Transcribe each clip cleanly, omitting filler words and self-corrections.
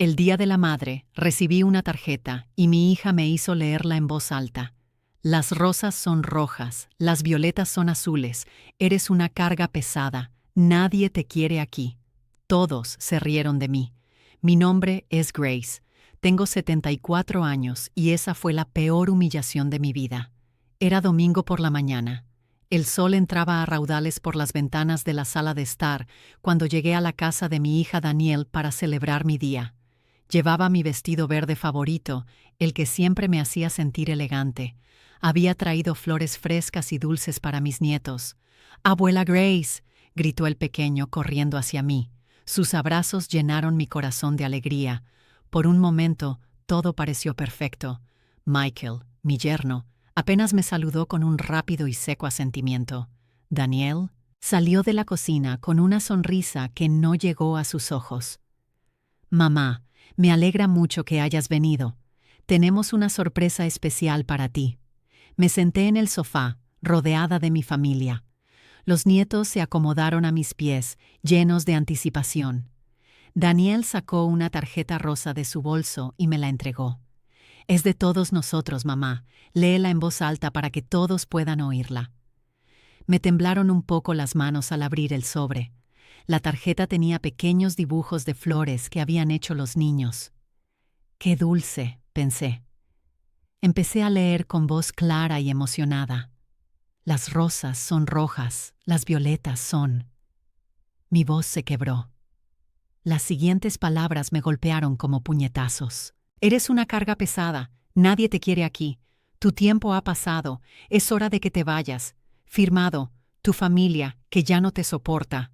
El día de la madre, recibí una tarjeta y mi hija me hizo leerla en voz alta. Las rosas son rojas, las violetas son azules, eres una carga pesada, nadie te quiere aquí. Todos se rieron de mí. Mi nombre es Grace. Tengo 74 años y esa fue la peor humillación de mi vida. Era domingo por la mañana. El sol entraba a raudales por las ventanas de la sala de estar cuando llegué a la casa de mi hija Danielle para celebrar mi día. Llevaba mi vestido verde favorito, el que siempre me hacía sentir elegante. Había traído flores frescas y dulces para mis nietos. «¡Abuela Grace!», gritó el pequeño corriendo hacia mí. Sus abrazos llenaron mi corazón de alegría. Por un momento, todo pareció perfecto. Michael, mi yerno, apenas me saludó con un rápido y seco asentimiento. Danielle salió de la cocina con una sonrisa que no llegó a sus ojos. «Mamá, me alegra mucho que hayas venido. Tenemos una sorpresa especial para ti». Me senté en el sofá, rodeada de mi familia. Los nietos se acomodaron a mis pies, llenos de anticipación. Danielle sacó una tarjeta rosa de su bolso y me la entregó. «Es de todos nosotros, mamá. Léela en voz alta para que todos puedan oírla». Me temblaron un poco las manos al abrir el sobre. La tarjeta tenía pequeños dibujos de flores que habían hecho los niños. «Qué dulce», pensé. Empecé a leer con voz clara y emocionada. «Las rosas son rojas, las violetas son». Mi voz se quebró. Las siguientes palabras me golpearon como puñetazos. «Eres una carga pesada, nadie te quiere aquí. Tu tiempo ha pasado, es hora de que te vayas. Firmado, tu familia, que ya no te soporta».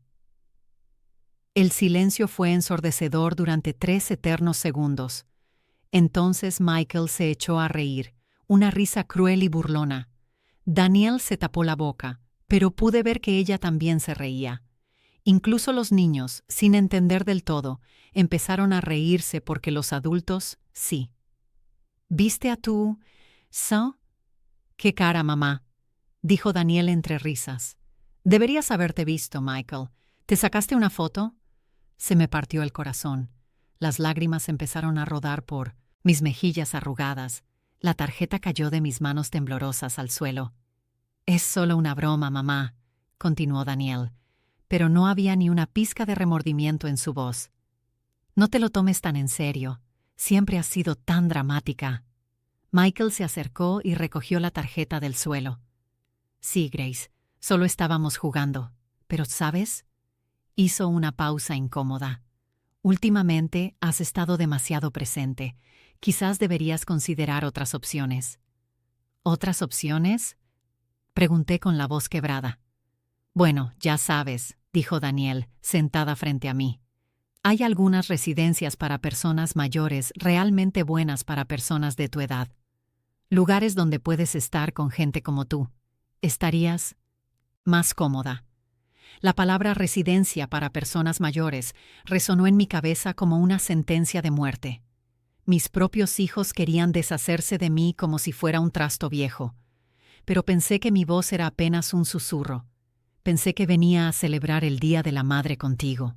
El silencio fue ensordecedor durante 3 eternos segundos. Entonces Michael se echó a reír, una risa cruel y burlona. Danielle se tapó la boca, pero pude ver que ella también se reía. Incluso los niños, sin entender del todo, empezaron a reírse porque los adultos, sí. «¿Viste a tu son?» «¿Qué cara, mamá?», dijo Danielle entre risas. «Deberías haberte visto, Michael. ¿Te sacaste una foto?» Se me partió el corazón. Las lágrimas empezaron a rodar por mis mejillas arrugadas. La tarjeta cayó de mis manos temblorosas al suelo. «Es solo una broma, mamá», continuó Danielle, pero no había ni una pizca de remordimiento en su voz. «No te lo tomes tan en serio. Siempre has sido tan dramática». Michael se acercó y recogió la tarjeta del suelo. «Sí, Grace, solo estábamos jugando. Pero, ¿sabes?», hizo una pausa incómoda. «Últimamente has estado demasiado presente. Quizás deberías considerar otras opciones». «¿Otras opciones?», pregunté con la voz quebrada. «Bueno, ya sabes», dijo Danielle, sentada frente a mí. «Hay algunas residencias para personas mayores realmente buenas para personas de tu edad. Lugares donde puedes estar con gente como tú. Estarías más cómoda». La palabra residencia para personas mayores resonó en mi cabeza como una sentencia de muerte. Mis propios hijos querían deshacerse de mí como si fuera un trasto viejo. Pero pensé que mi voz era apenas un susurro. Pensé que venía a celebrar el Día de la Madre contigo.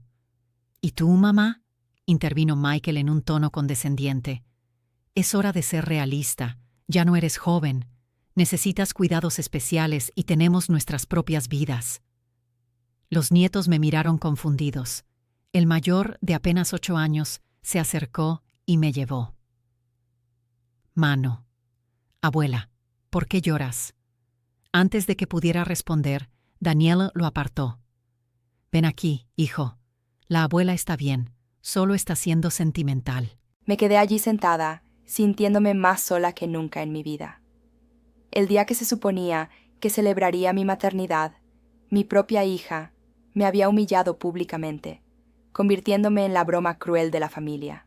«¿Y tú, mamá?», intervino Michael en un tono condescendiente. «Es hora de ser realista. Ya no eres joven. Necesitas cuidados especiales y tenemos nuestras propias vidas». Los nietos me miraron confundidos. El mayor, de apenas 8 años, se acercó y me llevó. «Mano». «Abuela, ¿por qué lloras?». Antes de que pudiera responder, Danielle lo apartó. «Ven aquí, hijo. La abuela está bien, solo está siendo sentimental». Me quedé allí sentada, sintiéndome más sola que nunca en mi vida. El día que se suponía que celebraría mi maternidad, mi propia hija me había humillado públicamente, convirtiéndome en la broma cruel de la familia.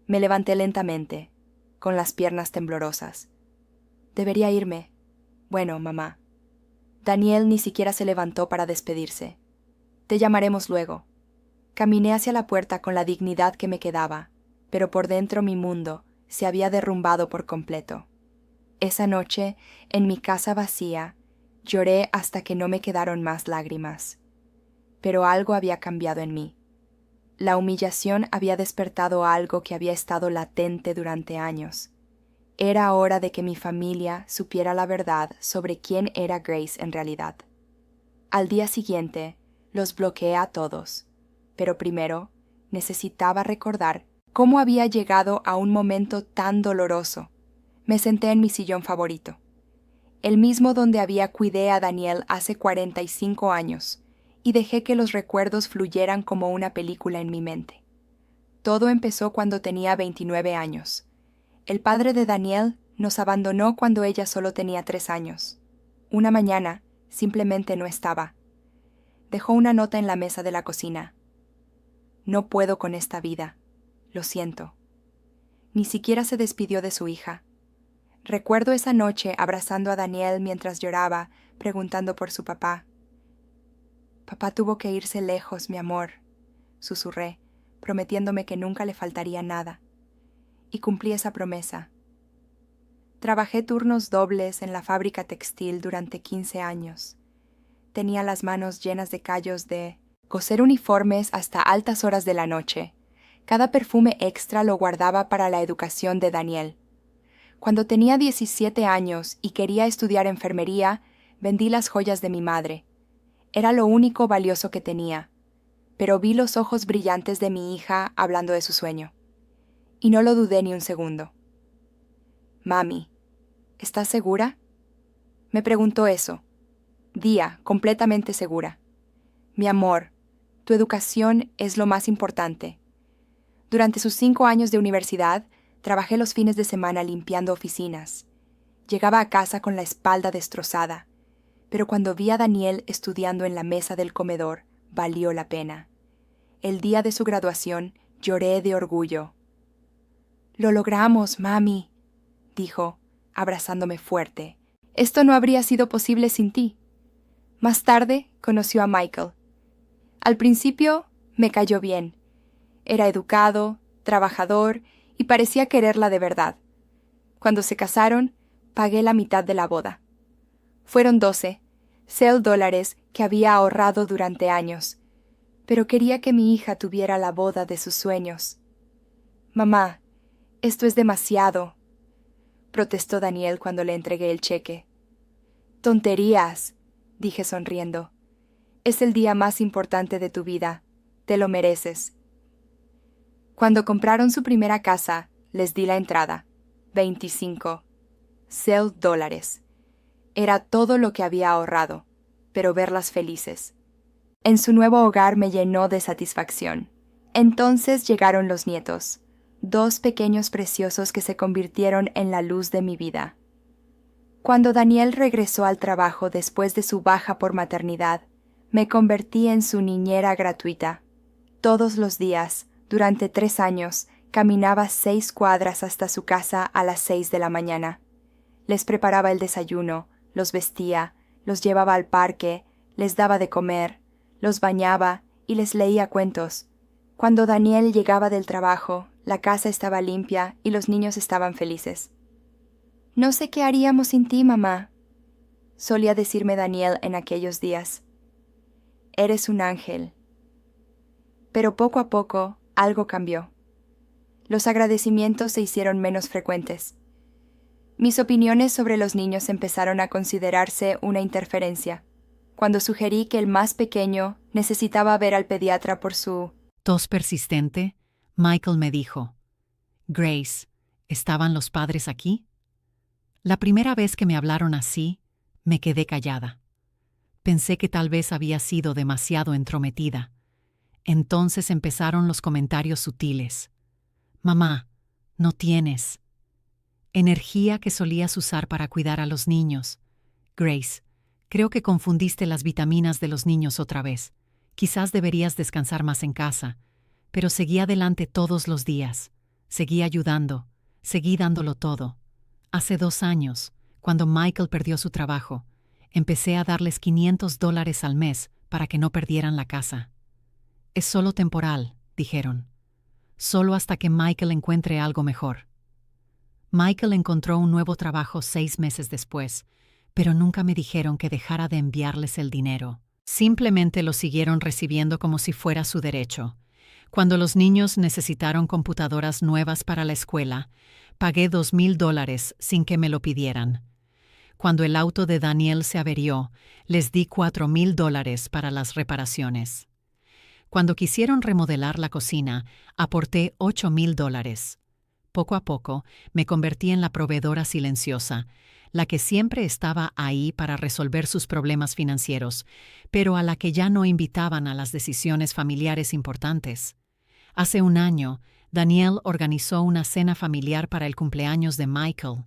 Me levanté lentamente, con las piernas temblorosas. Debería irme. Bueno, mamá. Danielle ni siquiera se levantó para despedirse. Te llamaremos luego. Caminé hacia la puerta con la dignidad que me quedaba, pero por dentro mi mundo se había derrumbado por completo. Esa noche, en mi casa vacía, lloré hasta que no me quedaron más lágrimas. Pero algo había cambiado en mí. La humillación había despertado algo que había estado latente durante años. Era hora de que mi familia supiera la verdad sobre quién era Grace en realidad. Al día siguiente, los bloqueé a todos, pero primero necesitaba recordar cómo había llegado a un momento tan doloroso. Me senté en mi sillón favorito, el mismo donde cuidé a Daniel hace 45 años, y dejé que los recuerdos fluyeran como una película en mi mente. Todo empezó cuando tenía 29 años. El padre de Daniel nos abandonó cuando ella solo tenía 3 años. Una mañana, simplemente no estaba. Dejó una nota en la mesa de la cocina. No puedo con esta vida. Lo siento. Ni siquiera se despidió de su hija. Recuerdo esa noche abrazando a Daniel mientras lloraba, preguntando por su papá. Papá tuvo que irse lejos, mi amor, susurré, prometiéndome que nunca le faltaría nada. Y cumplí esa promesa. Trabajé turnos dobles en la fábrica textil durante 15 años. Tenía las manos llenas de callos de coser uniformes hasta altas horas de la noche. Cada perfume extra lo guardaba para la educación de Daniel. Cuando tenía 17 años y quería estudiar enfermería, vendí las joyas de mi madre. Era lo único valioso que tenía, pero vi los ojos brillantes de mi hija hablando de su sueño. Y no lo dudé ni un segundo. Mami, ¿estás segura? Me preguntó eso. Día, completamente segura. Mi amor, tu educación es lo más importante. Durante sus 5 años de universidad, trabajé los fines de semana limpiando oficinas. Llegaba a casa con la espalda destrozada, pero cuando vi a Daniel estudiando en la mesa del comedor, valió la pena. El día de su graduación, lloré de orgullo. «Lo logramos, mami», dijo, abrazándome fuerte. «Esto no habría sido posible sin ti». Más tarde, conoció a Michael. Al principio, me cayó bien. Era educado, trabajador y parecía quererla de verdad. Cuando se casaron, pagué la mitad de la boda. Fueron $12 que había ahorrado durante años, pero quería que mi hija tuviera la boda de sus sueños. «Mamá, esto es demasiado», protestó Daniel cuando le entregué el cheque. «Tonterías», dije sonriendo. «Es el día más importante de tu vida. Te lo mereces». Cuando compraron su primera casa, les di la entrada. 25. $12. Era todo lo que había ahorrado, pero verlas felices. En su nuevo hogar me llenó de satisfacción. Entonces llegaron los nietos, 2 pequeños preciosos que se convirtieron en la luz de mi vida. Cuando Daniel regresó al trabajo después de su baja por maternidad, me convertí en su niñera gratuita. Todos los días, durante 3 años, caminaba 6 cuadras hasta su casa a las 6 de la mañana. Les preparaba el desayuno, los vestía, los llevaba al parque, les daba de comer, los bañaba y les leía cuentos. Cuando Daniel llegaba del trabajo, la casa estaba limpia y los niños estaban felices. «No sé qué haríamos sin ti, mamá», solía decirme Daniel en aquellos días. «Eres un ángel». Pero poco a poco, algo cambió. Los agradecimientos se hicieron menos frecuentes. Mis opiniones sobre los niños empezaron a considerarse una interferencia. Cuando sugerí que el más pequeño necesitaba ver al pediatra por su tos persistente, Michael me dijo, «Grace, ¿estaban los padres aquí?» La primera vez que me hablaron así, me quedé callada. Pensé que tal vez había sido demasiado entrometida. Entonces empezaron los comentarios sutiles. «Mamá, no tienes energía que solías usar para cuidar a los niños. Grace, creo que confundiste las vitaminas de los niños otra vez. Quizás deberías descansar más en casa». Pero seguí adelante todos los días. Seguí ayudando. Seguí dándolo todo. Hace 2 años, cuando Michael perdió su trabajo, empecé a darles $500 al mes para que no perdieran la casa. «Es solo temporal», dijeron. «Solo hasta que Michael encuentre algo mejor». Michael encontró un nuevo trabajo 6 meses después, pero nunca me dijeron que dejara de enviarles el dinero. Simplemente lo siguieron recibiendo como si fuera su derecho. Cuando los niños necesitaron computadoras nuevas para la escuela, pagué $2,000 sin que me lo pidieran. Cuando el auto de Daniel se averió, les di $4,000 para las reparaciones. Cuando quisieron remodelar la cocina, aporté $8,000. Poco a poco, me convertí en la proveedora silenciosa, la que siempre estaba ahí para resolver sus problemas financieros, pero a la que ya no invitaban a las decisiones familiares importantes. Hace un año, Daniel organizó una cena familiar para el cumpleaños de Michael.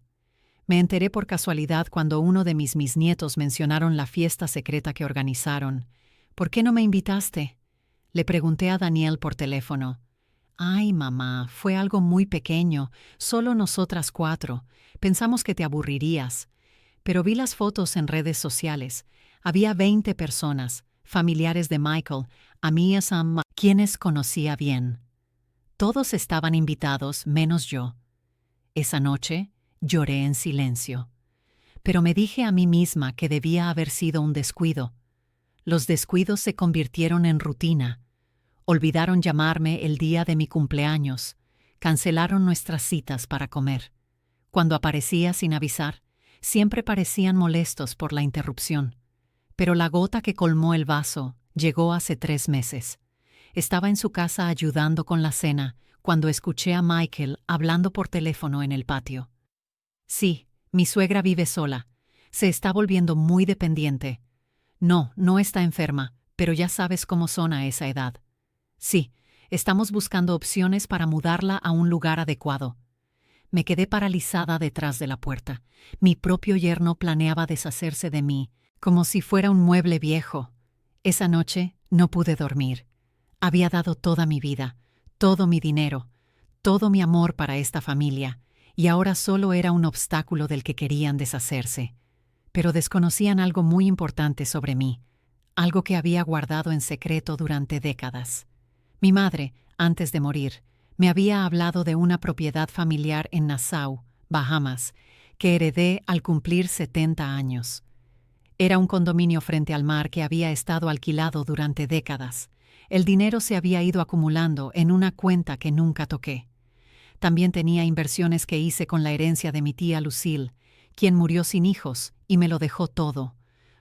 Me enteré por casualidad cuando uno de mis nietos mencionaron la fiesta secreta que organizaron. ¿Por qué no me invitaste? Le pregunté a Daniel por teléfono. Ay, mamá, fue algo muy pequeño, solo nosotras 4. Pensamos que te aburrirías. Pero vi las fotos en redes sociales. Había 20 personas, familiares de Michael, amigas quienes conocía bien. Todos estaban invitados, menos yo. Esa noche, lloré en silencio. Pero me dije a mí misma que debía haber sido un descuido. Los descuidos se convirtieron en rutina. Olvidaron llamarme el día de mi cumpleaños. Cancelaron nuestras citas para comer. Cuando aparecía sin avisar, siempre parecían molestos por la interrupción. Pero la gota que colmó el vaso llegó hace 3 meses. Estaba en su casa ayudando con la cena cuando escuché a Michael hablando por teléfono en el patio. Sí, mi suegra vive sola. Se está volviendo muy dependiente. No, no está enferma, pero ya sabes cómo son a esa edad. Sí, estamos buscando opciones para mudarla a un lugar adecuado. Me quedé paralizada detrás de la puerta. Mi propio yerno planeaba deshacerse de mí, como si fuera un mueble viejo. Esa noche no pude dormir. Había dado toda mi vida, todo mi dinero, todo mi amor para esta familia, y ahora solo era un obstáculo del que querían deshacerse. Pero desconocían algo muy importante sobre mí, algo que había guardado en secreto durante décadas. Mi madre, antes de morir, me había hablado de una propiedad familiar en Nassau, Bahamas, que heredé al cumplir 70 años. Era un condominio frente al mar que había estado alquilado durante décadas. El dinero se había ido acumulando en una cuenta que nunca toqué. También tenía inversiones que hice con la herencia de mi tía Lucille, quien murió sin hijos y me lo dejó todo.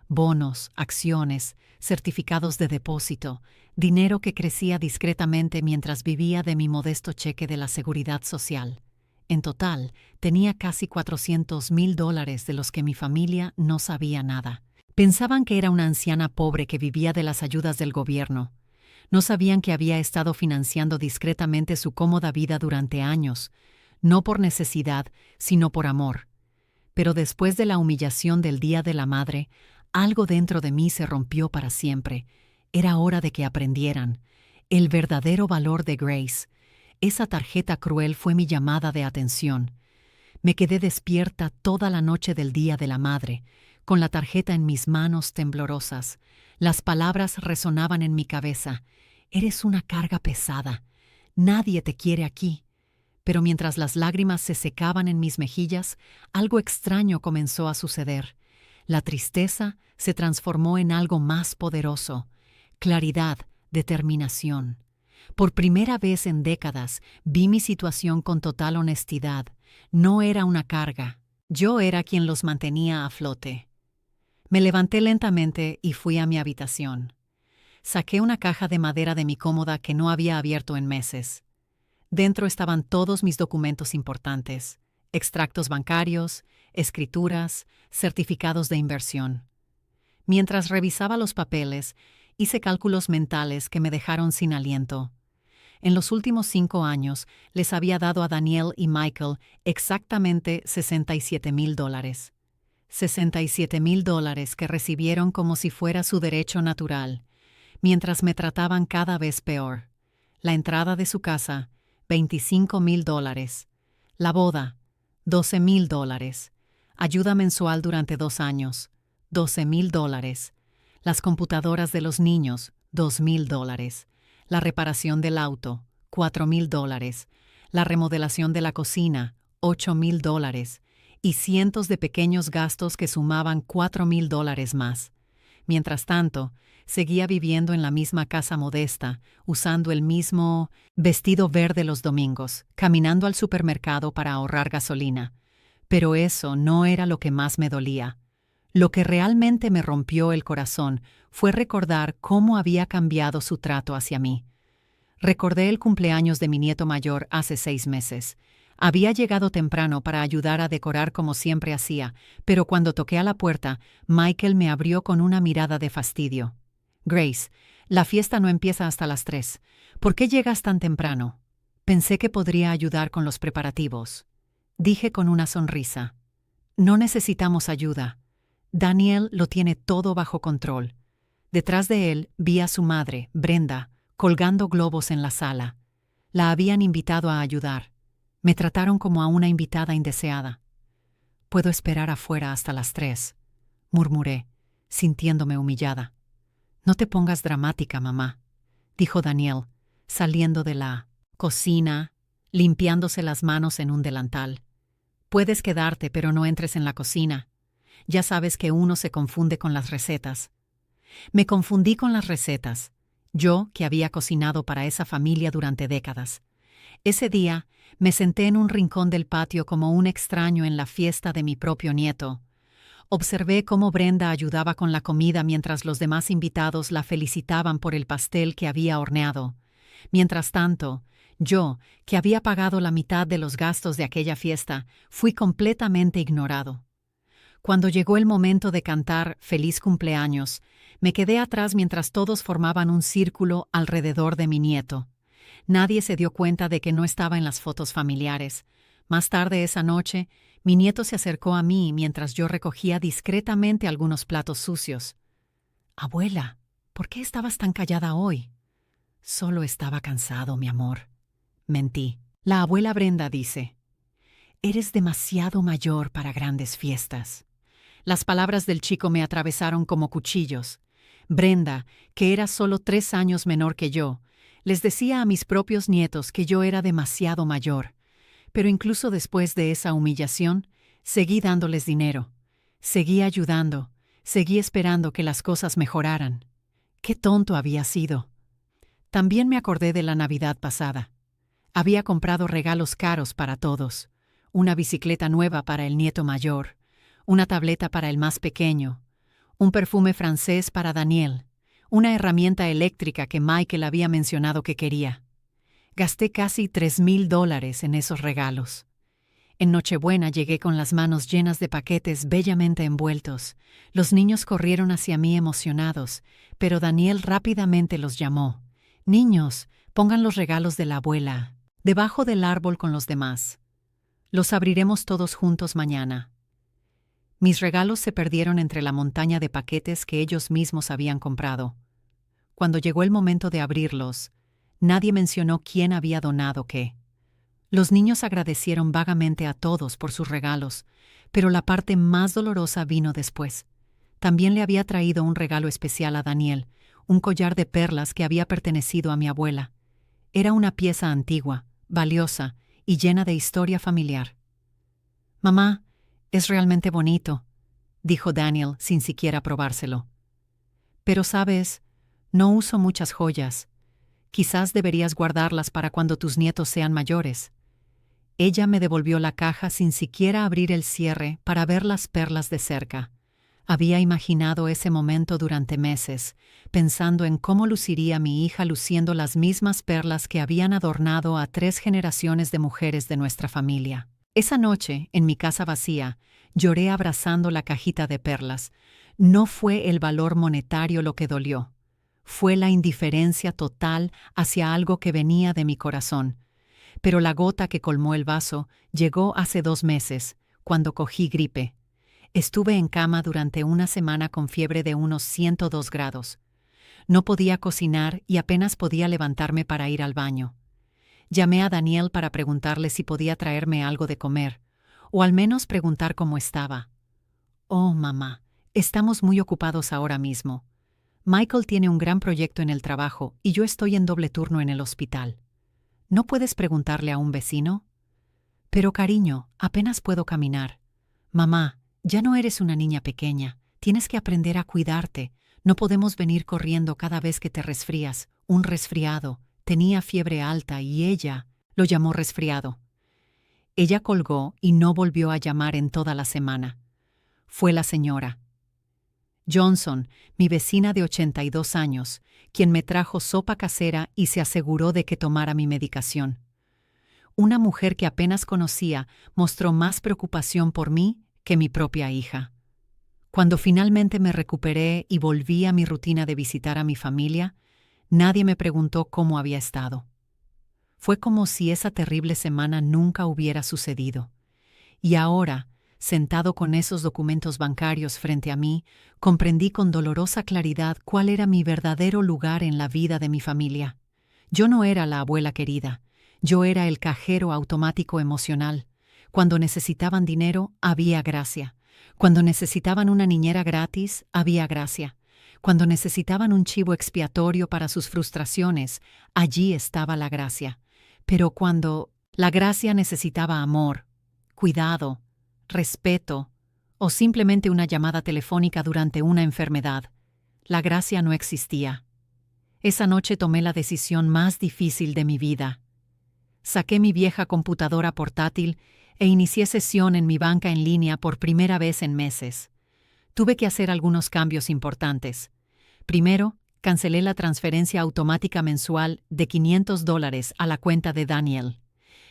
Bonos, acciones, certificados de depósito, dinero que crecía discretamente mientras vivía de mi modesto cheque de la Seguridad Social. En total, tenía casi $400,000 de los que mi familia no sabía nada. Pensaban que era una anciana pobre que vivía de las ayudas del gobierno. No sabían que había estado financiando discretamente su cómoda vida durante años, no por necesidad, sino por amor. Pero después de la humillación del Día de la Madre, algo dentro de mí se rompió para siempre. Era hora de que aprendieran el verdadero valor de Grace. Esa tarjeta cruel fue mi llamada de atención. Me quedé despierta toda la noche del Día de la Madre, con la tarjeta en mis manos temblorosas. Las palabras resonaban en mi cabeza. Eres una carga pesada. Nadie te quiere aquí. Pero mientras las lágrimas se secaban en mis mejillas, algo extraño comenzó a suceder. La tristeza se transformó en algo más poderoso. Claridad, determinación. Por primera vez en décadas, vi mi situación con total honestidad. No era una carga. Yo era quien los mantenía a flote. Me levanté lentamente y fui a mi habitación. Saqué una caja de madera de mi cómoda que no había abierto en meses. Dentro estaban todos mis documentos importantes, extractos bancarios, escrituras, certificados de inversión. Mientras revisaba los papeles, hice cálculos mentales que me dejaron sin aliento. En los últimos 5 años les había dado a Daniel y Michael exactamente $67,000. $67,000 que recibieron como si fuera su derecho natural, mientras me trataban cada vez peor. La entrada de su casa, $25,000. La boda, $12,000. Ayuda mensual durante 2 años, $12,000. Las computadoras de los niños, $2,000. La reparación del auto, $4,000. La remodelación de la cocina, $8,000. Y cientos de pequeños gastos que sumaban $4,000 más. Mientras tanto, seguía viviendo en la misma casa modesta, usando el mismo vestido verde los domingos, caminando al supermercado para ahorrar gasolina. Pero eso no era lo que más me dolía. Lo que realmente me rompió el corazón fue recordar cómo había cambiado su trato hacia mí. Recordé el cumpleaños de mi nieto mayor hace 6 meses. Había llegado temprano para ayudar a decorar como siempre hacía, pero cuando toqué a la puerta, Michael me abrió con una mirada de fastidio. «Grace, la fiesta no empieza hasta las 3. ¿Por qué llegas tan temprano?» Pensé que podría ayudar con los preparativos. Dije con una sonrisa. «No necesitamos ayuda. Daniel lo tiene todo bajo control». Detrás de él vi a su madre, Brenda, colgando globos en la sala. La habían invitado a ayudar. Me trataron como a una invitada indeseada. «Puedo esperar afuera hasta las 3», murmuré, sintiéndome humillada. «No te pongas dramática, mamá», dijo Daniel, saliendo de la cocina, limpiándose las manos en un delantal. «Puedes quedarte, pero no entres en la cocina. Ya sabes que uno se confunde con las recetas». Me confundí con las recetas, yo que había cocinado para esa familia durante décadas. Ese día me senté en un rincón del patio como un extraño en la fiesta de mi propio nieto. Observé cómo Brenda ayudaba con la comida mientras los demás invitados la felicitaban por el pastel que había horneado. Mientras tanto, yo, que había pagado la mitad de los gastos de aquella fiesta, fui completamente ignorado. Cuando llegó el momento de cantar «Feliz cumpleaños», me quedé atrás mientras todos formaban un círculo alrededor de mi nieto. Nadie se dio cuenta de que no estaba en las fotos familiares. Más tarde esa noche, mi nieto se acercó a mí mientras yo recogía discretamente algunos platos sucios. «Abuela, ¿por qué estabas tan callada hoy?» «Solo estaba cansado, mi amor». Mentí. La abuela Brenda dice: «Eres demasiado mayor para grandes fiestas». Las palabras del chico me atravesaron como cuchillos. Brenda, que era solo 3 años menor que yo, les decía a mis propios nietos que yo era demasiado mayor. Pero incluso después de esa humillación, seguí dándoles dinero. Seguí ayudando. Seguí esperando que las cosas mejoraran. Qué tonto había sido. También me acordé de la Navidad pasada. Había comprado regalos caros para todos. Una bicicleta nueva para el nieto mayor, una tableta para el más pequeño, un perfume francés para Daniel, una herramienta eléctrica que Michael había mencionado que quería. Gasté casi $3,000 en esos regalos. En Nochebuena llegué con las manos llenas de paquetes bellamente envueltos. Los niños corrieron hacia mí emocionados, pero Daniel rápidamente los llamó. «Niños, pongan los regalos de la abuela debajo del árbol con los demás. Los abriremos todos juntos mañana». Mis regalos se perdieron entre la montaña de paquetes que ellos mismos habían comprado. Cuando llegó el momento de abrirlos, nadie mencionó quién había donado qué. Los niños agradecieron vagamente a todos por sus regalos, pero la parte más dolorosa vino después. También le había traído un regalo especial a Daniel, un collar de perlas que había pertenecido a mi abuela. Era una pieza antigua, valiosa y llena de historia familiar. «Mamá, es realmente bonito», dijo Daniel sin siquiera probárselo. «Pero sabes, no uso muchas joyas. Quizás deberías guardarlas para cuando tus nietos sean mayores». Ella me devolvió la caja sin siquiera abrir el cierre para ver las perlas de cerca. Había imaginado ese momento durante meses, pensando en cómo luciría mi hija luciendo las mismas perlas que habían adornado a 3 generaciones de mujeres de nuestra familia. Esa noche, en mi casa vacía, lloré abrazando la cajita de perlas. No fue el valor monetario lo que dolió. Fue la indiferencia total hacia algo que venía de mi corazón. Pero la gota que colmó el vaso llegó hace 2 meses, cuando cogí gripe. Estuve en cama durante una semana con fiebre de unos 102 grados. No podía cocinar y apenas podía levantarme para ir al baño. Llamé a Daniel para preguntarle si podía traerme algo de comer, o al menos preguntar cómo estaba. «Oh, mamá, estamos muy ocupados ahora mismo. Michael tiene un gran proyecto en el trabajo y yo estoy en doble turno en el hospital. ¿No puedes preguntarle a un vecino?» «Pero cariño, apenas puedo caminar». «Mamá, ya no eres una niña pequeña. Tienes que aprender a cuidarte. No podemos venir corriendo cada vez que te resfrías. Un resfriado. Tenía fiebre alta y ella lo llamó resfriado. Ella colgó y no volvió a llamar en toda la semana. Fue la señora Johnson, mi vecina de 82 años, quien me trajo sopa casera y se aseguró de que tomara mi medicación. Una mujer que apenas conocía mostró más preocupación por mí que mi propia hija. Cuando finalmente me recuperé y volví a mi rutina de visitar a mi familia, nadie me preguntó cómo había estado. Fue como si esa terrible semana nunca hubiera sucedido. Y ahora, sentado con esos documentos bancarios frente a mí, comprendí con dolorosa claridad cuál era mi verdadero lugar en la vida de mi familia. Yo no era la abuela querida, yo era el cajero automático emocional. Cuando necesitaban dinero, había gracia. Cuando necesitaban una niñera gratis, había gracia. Cuando necesitaban un chivo expiatorio para sus frustraciones, allí estaba la gracia. Pero cuando la gracia necesitaba amor, cuidado, respeto o simplemente una llamada telefónica durante una enfermedad, la gracia no existía. Esa noche tomé la decisión más difícil de mi vida. Saqué mi vieja computadora portátil e inicié sesión en mi banca en línea por primera vez en meses. Tuve que hacer algunos cambios importantes. Primero, cancelé la transferencia automática mensual de $500 a la cuenta de Daniel.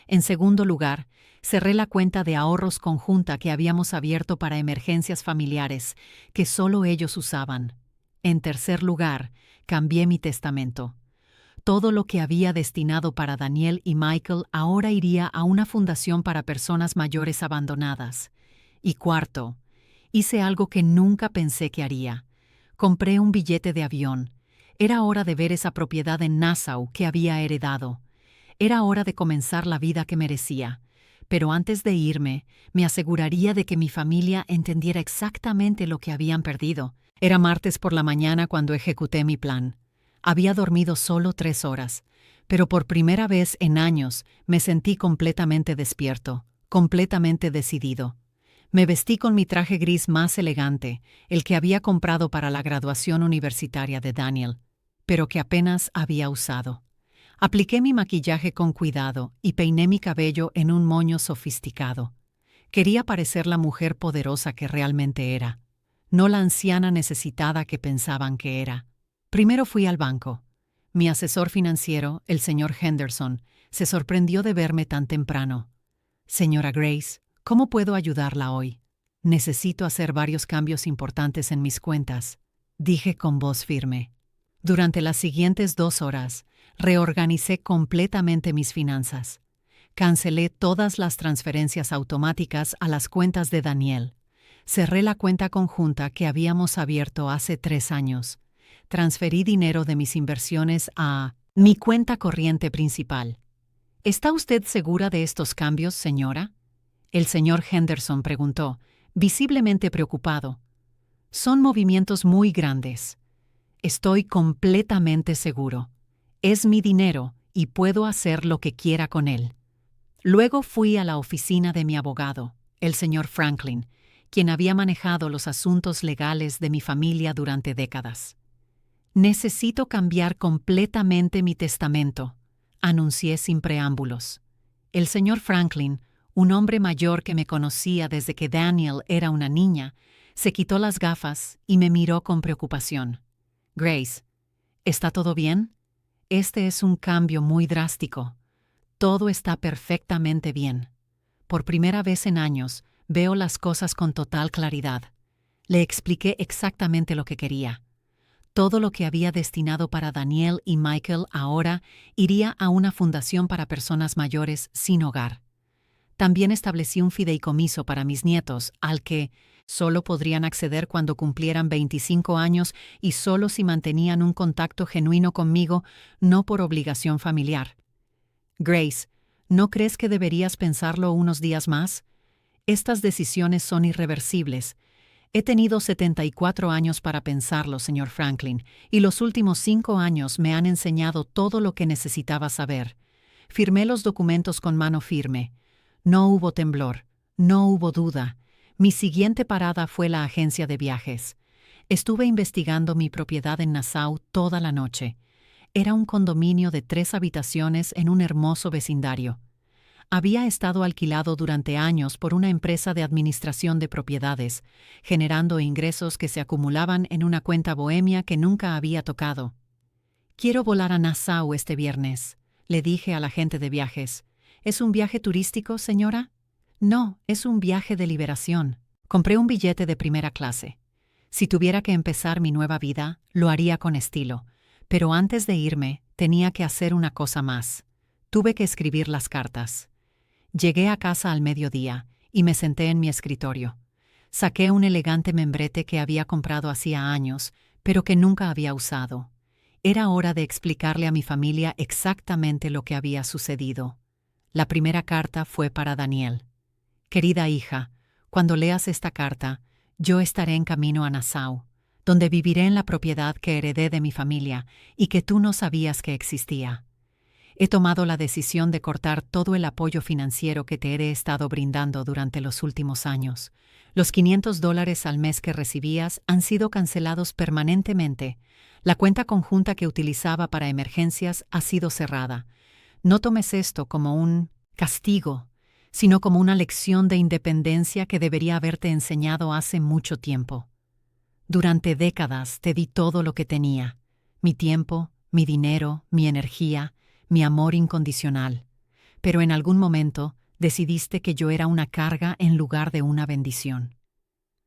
En segundo lugar, cerré la cuenta de ahorros conjunta que habíamos abierto para emergencias familiares, que solo ellos usaban. En tercer lugar, cambié mi testamento. Todo lo que había destinado para Daniel y Michael ahora iría a una fundación para personas mayores abandonadas. Y cuarto, hice algo que nunca pensé que haría. Compré un billete de avión. Era hora de ver esa propiedad en Nassau que había heredado. Era hora de comenzar la vida que merecía. Pero antes de irme, me aseguraría de que mi familia entendiera exactamente lo que habían perdido. Era martes por la mañana cuando ejecuté mi plan. Había dormido solo 3 horas, pero por primera vez en años me sentí completamente despierto, completamente decidido. Me vestí con mi traje gris más elegante, el que había comprado para la graduación universitaria de Daniel, pero que apenas había usado. Apliqué mi maquillaje con cuidado y peiné mi cabello en un moño sofisticado. Quería parecer la mujer poderosa que realmente era, no la anciana necesitada que pensaban que era. Primero fui al banco. Mi asesor financiero, el señor Henderson, se sorprendió de verme tan temprano. Señora Grace, ¿cómo puedo ayudarla hoy? Necesito hacer varios cambios importantes en mis cuentas, dije con voz firme. Durante las siguientes 2 horas, reorganicé completamente mis finanzas. Cancelé todas las transferencias automáticas a las cuentas de Daniel. Cerré la cuenta conjunta que habíamos abierto hace 3 años. Transferí dinero de mis inversiones a mi cuenta corriente principal. ¿Está usted segura de estos cambios, señora? El señor Henderson preguntó, visiblemente preocupado. Son movimientos muy grandes. Estoy completamente seguro. Es mi dinero y puedo hacer lo que quiera con él. Luego fui a la oficina de mi abogado, el señor Franklin, quien había manejado los asuntos legales de mi familia durante décadas. Necesito cambiar completamente mi testamento, anuncié sin preámbulos. El señor Franklin, un hombre mayor que me conocía desde que Daniel era una niña, se quitó las gafas y me miró con preocupación. Grace, ¿está todo bien? Este es un cambio muy drástico. Todo está perfectamente bien. Por primera vez en años, veo las cosas con total claridad. Le expliqué exactamente lo que quería. Todo lo que había destinado para Daniel y Michael ahora iría a una fundación para personas mayores sin hogar. También establecí un fideicomiso para mis nietos, al que solo podrían acceder cuando cumplieran 25 años y solo si mantenían un contacto genuino conmigo, no por obligación familiar. Grace, ¿no crees que deberías pensarlo unos días más? Estas decisiones son irreversibles. He tenido 74 años para pensarlo, señor Franklin, y los últimos 5 años me han enseñado todo lo que necesitaba saber. Firmé los documentos con mano firme. No hubo temblor, no hubo duda. Mi siguiente parada fue la agencia de viajes. Estuve investigando mi propiedad en Nassau toda la noche. Era un condominio de 3 habitaciones en un hermoso vecindario. Había estado alquilado durante años por una empresa de administración de propiedades, generando ingresos que se acumulaban en una cuenta bohemia que nunca había tocado. «Quiero volar a Nassau este viernes», le dije al agente de viajes. «¿Es un viaje turístico, señora?» «No, es un viaje de liberación. Compré un billete de primera clase. Si tuviera que empezar mi nueva vida, lo haría con estilo. Pero antes de irme, tenía que hacer una cosa más. Tuve que escribir las cartas». Llegué a casa al mediodía y me senté en mi escritorio. Saqué un elegante membrete que había comprado hacía años, pero que nunca había usado. Era hora de explicarle a mi familia exactamente lo que había sucedido. La primera carta fue para Daniel. «Querida hija, cuando leas esta carta, yo estaré en camino a Nassau, donde viviré en la propiedad que heredé de mi familia y que tú no sabías que existía. He tomado la decisión de cortar todo el apoyo financiero que te he estado brindando durante los últimos años. Los $500 al mes que recibías han sido cancelados permanentemente. La cuenta conjunta que utilizaba para emergencias ha sido cerrada. No tomes esto como un castigo, sino como una lección de independencia que debería haberte enseñado hace mucho tiempo. Durante décadas te di todo lo que tenía: mi tiempo, mi dinero, mi energía, mi amor incondicional. Pero en algún momento decidiste que yo era una carga en lugar de una bendición.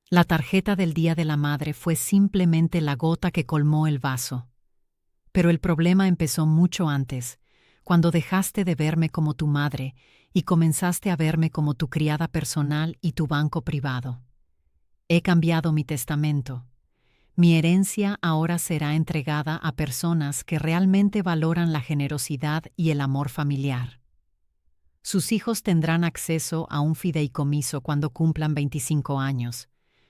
La tarjeta del Día de la Madre fue simplemente la gota que colmó el vaso. Pero el problema empezó mucho antes, cuando dejaste de verme como tu madre y comenzaste a verme como tu criada personal y tu banco privado. He cambiado mi testamento. Mi herencia ahora será entregada a personas que realmente valoran la generosidad y el amor familiar. Sus hijos tendrán acceso a un fideicomiso cuando cumplan 25 años,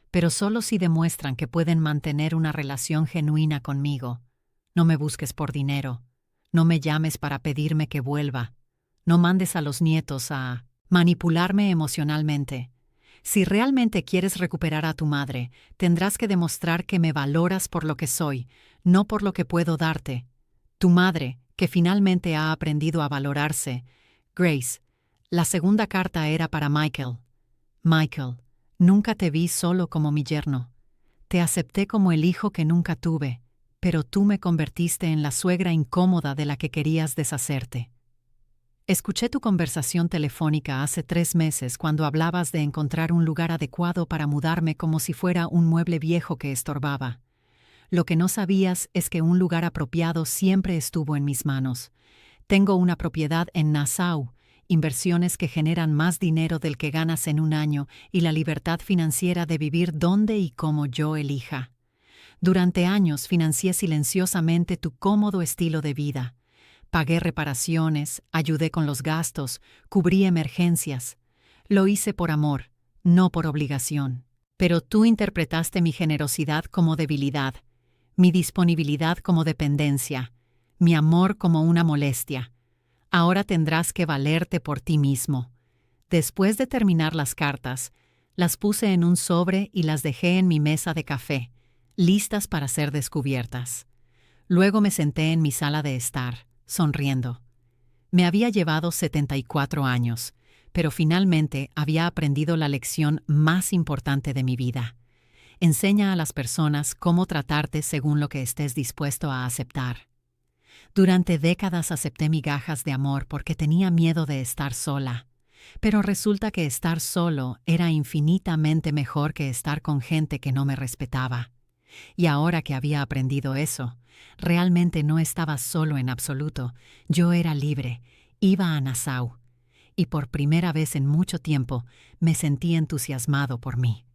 pero solo si demuestran que pueden mantener una relación genuina conmigo. No me busques por dinero. No me llames para pedirme que vuelva. No mandes a los nietos a manipularme emocionalmente. Si realmente quieres recuperar a tu madre, tendrás que demostrar que me valoras por lo que soy, no por lo que puedo darte. Tu madre, que finalmente ha aprendido a valorarse. Grace, la segunda carta era para Michael. Michael, nunca te vi solo como mi yerno. Te acepté como el hijo que nunca tuve, pero tú me convertiste en la suegra incómoda de la que querías deshacerte. Escuché tu conversación telefónica hace 3 meses cuando hablabas de encontrar un lugar adecuado para mudarme como si fuera un mueble viejo que estorbaba. Lo que no sabías es que un lugar apropiado siempre estuvo en mis manos. Tengo una propiedad en Nassau, inversiones que generan más dinero del que ganas en un año y la libertad financiera de vivir donde y como yo elija. Durante años financié silenciosamente tu cómodo estilo de vida. Pagué reparaciones, ayudé con los gastos, cubrí emergencias. Lo hice por amor, no por obligación. Pero tú interpretaste mi generosidad como debilidad, mi disponibilidad como dependencia, mi amor como una molestia. Ahora tendrás que valerte por ti mismo. Después de terminar las cartas, las puse en un sobre y las dejé en mi mesa de café, listas para ser descubiertas. Luego me senté en mi sala de estar, sonriendo. Me había llevado 74 años, pero finalmente había aprendido la lección más importante de mi vida. Enseña a las personas cómo tratarte según lo que estés dispuesto a aceptar. Durante décadas acepté migajas de amor porque tenía miedo de estar sola, pero resulta que estar solo era infinitamente mejor que estar con gente que no me respetaba. Y ahora que había aprendido eso, realmente no estaba solo en absoluto. Yo era libre, iba a Nassau, y por primera vez en mucho tiempo me sentí entusiasmado por mí.